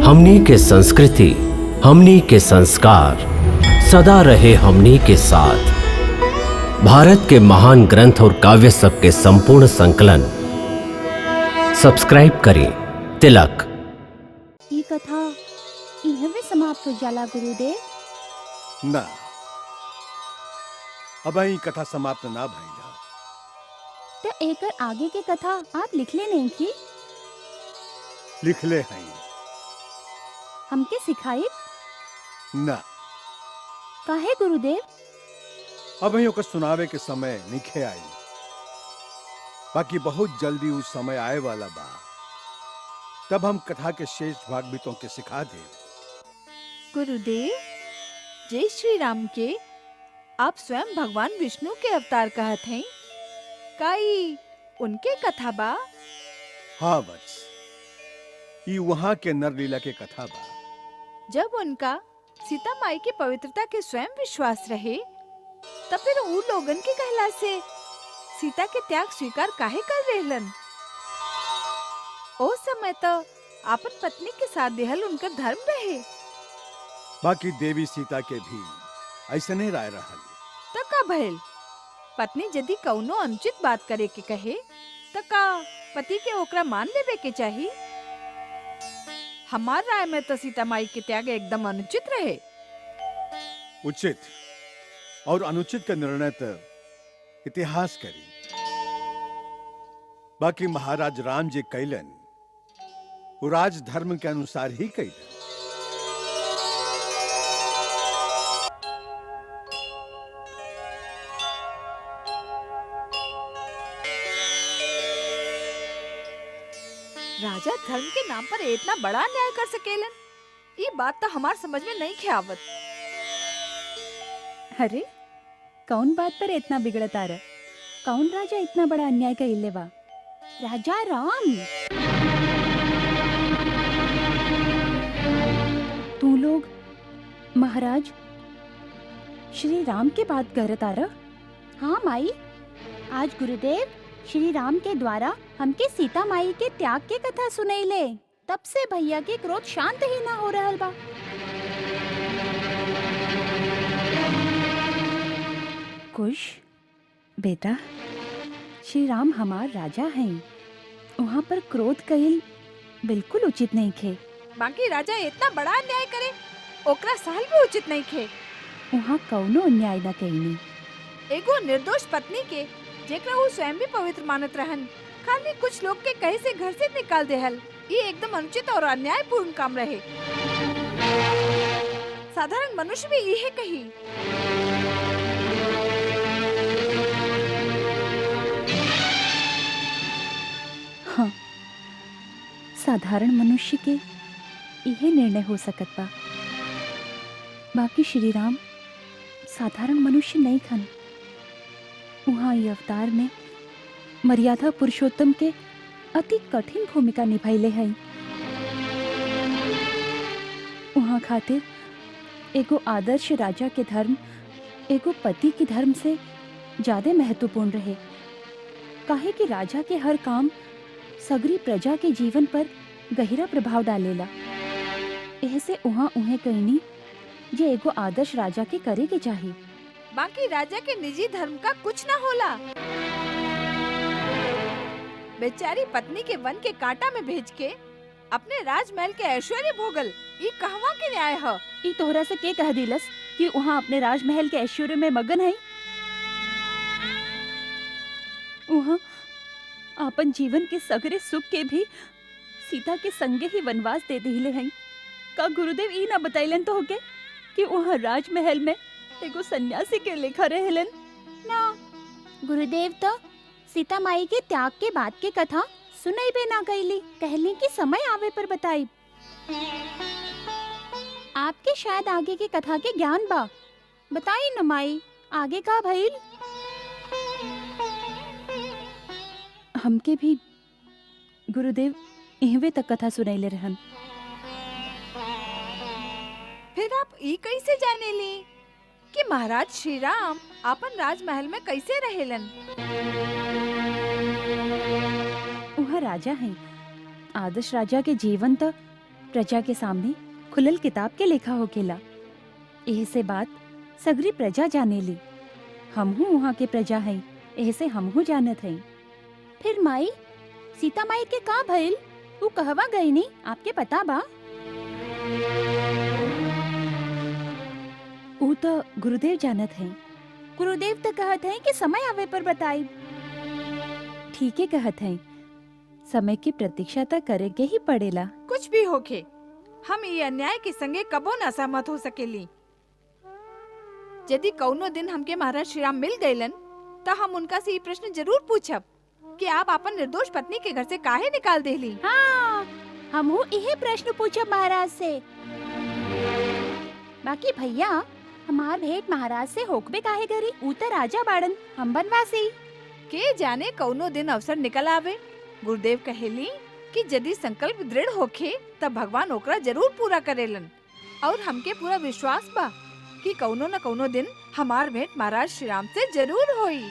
हमनी के संस्कृति, हमनी के संस्कार सदा रहे हमनी के साथ। भारत के महान ग्रंथ और काव्य सब के संपूर्ण संकलन सब्सक्राइब करें तिलक। ई कथा इहवे समाप्त हो जाला गुरुदेव? ना, अब ई कथा समाप्त ना भइला। तो एकर आगे के कथा आप लिखले नहीं की? लिखले हैं। हमके सिखाई? ना, काहे गुरुदेव? अब ही ओकर सुनावे के समय निखे आई। बाकी बहुत जल्दी उस समय आए वाला बा, तब हम कथा के शेष भाग भी तुमके सिखा दे। गुरुदेव, जय श्री राम के आप स्वयं भगवान विष्णु के अवतार कहत हैं। काई उनके कथा बा? हाँ वत्स, ई वहाँ के नरलीला के कथा बा। जब उनका सीता माई की पवित्रता के स्वयं विश्वास रहे, तब फिर उ लोगन के कहला से सीता के त्याग स्वीकार काहे कर रहलन? ओ समय तो अपन पत्नी के साथ देहल उनकर धर्म रहे। बाकी देवी सीता के भी ऐसे नहीं राय रहल। तब का भइल? पत्नी यदि कौनो अनुचित बात करे के कहे, तो का पति के ओकरा मान लेवे के चाहिए? हमार राय में तो सीता माई के त्याग एकदम अनुचित रहे। उचित और अनुचित का निर्णय तो इतिहास करी। बाकी महाराज राम जी कैलन, वो राज धर्म के अनुसार ही कैलन। राजा धर्म के नाम पर इतना बड़ा अन्याय कर सकेलन? ये बात तो हमार समझ में नहीं ख्यावत। अरे कौन बात पर इतना बिगड़ता रहा? कौन राजा इतना बड़ा अन्याय कइले बा? राजा राम। तू लोग महाराज श्री राम के बात करत आरा? हाँ माई, आज गुरुदेव श्री राम के द्वारा हमके सीता माई के त्याग के कथा सुनैले। तब से भैया के क्रोध शांत ही ना हो रहल बा। कुश बेटा, श्री राम हमार राजा हैं। वहाँ पर क्रोध कइल बिल्कुल उचित नहीं खे। बाकी राजा इतना बड़ा अन्याय करे, ओकरा सहल भी उचित नहीं खे। वहाँ कौनो अन्याय ना कइनी। एगो निर्दोष पत्नी के जेकरा वो स्वयं भी पवित्र मानत रहन, खाली कुछ लोग के कहे से घर से निकाल देहल, ये एकदम अनुचित और अन्यायपूर्ण काम रहे। साधारण मनुष्य भी यही कही। हाँ, साधारण मनुष्य के यही निर्णय हो सकत बा। बाकी श्री राम साधारण मनुष्य नहीं खन। वहाँ ये अवतार में मर्यादा पुरुषोत्तम के अति कठिन भूमिका निभाइले हैं। वहाँ खातिर एगो आदर्श राजा के धर्म एगो पति के धर्म से ज्यादा महत्वपूर्ण रहे। काहे कि राजा के हर काम सगरी प्रजा के जीवन पर गहरा प्रभाव डालेला। ऐसे वहाँ उन्हें कहनी जे एगो आदर्श राजा के करे के चाहिए। बाकी राजा के निजी धर्म का कुछ ना होला। बेचारी पत्नी के वन के कांटा में भेज के अपने राजमहल के ऐश्वर्य भोगल, ये कहवा के न्याय है? ई तोहरा से के कह दिलस कि वहाँ अपने राजमहल के ऐश्वर्य में मगन है? वहाँ अपन जीवन के सगरे सुख के भी सीता के संगे ही वनवास दे दिले हैं। का गुरुदेव ई ना बताइलन तो होके कि वहाँ राजमहल में एगो सन्यासी के लेखा रहलन? ना, गुरुदेव तो सीता माई के त्याग के बाद के कथा सुनाई बे ना गईली। कहली कि समय आवे पर बताई। आपके शायद आगे की कथा के ज्ञान बा, बताई न माई, आगे का भइल? हमके भी गुरुदेव इहवे तक कथा सुनाइले रहन। फिर आप ई कैसे जाने ली कि महाराज श्री राम अपन राजमहल में कैसे रहेलन? वह राजा हैं। आदर्श राजा के जीवन तो प्रजा के सामने खुलल किताब के लेखा होकेला। एह से बात सगरी प्रजा जाने ली। हमहू वहाँ के प्रजा हैं, एह से हमहू जानत हैं। फिर माई, सीता माई के का भइल? ऊ कहवा गई नी, आपके पता बा? ऊ तो गुरुदेव जानत हैं। गुरुदेव तो कहत हैं कि समय आवे पर बताई। ठीक है कहत हैं, समय की प्रतीक्षा तो करे के ही पड़ेला। कुछ भी होखे, हम ये अन्याय के संगे कबो न सहमत हो सकेली। यदि कौनो दिन हमके महाराज श्री राम मिल गईलन तो हम उनका से ये प्रश्न जरूर पूछब कि आप अपन निर्दोष पत्नी के घर से काहे निकाल देली। हाँ, हमहू यही प्रश्न पूछब महाराज से। बाकी भैया, हमार भेंट महाराज से होकबे काहे करी? ऊ तो राजा बाड़न, हम बनवासी। के जाने कौनो दिन अवसर निकल आवे। गुरुदेव कहेली कि यदि संकल्प दृढ़ होखे तब भगवान ओकरा जरूर पूरा करेलन। और हमके पूरा विश्वास बा कि कौनो न कौनो दिन हमार भेंट महाराज श्री राम से जरूर होई।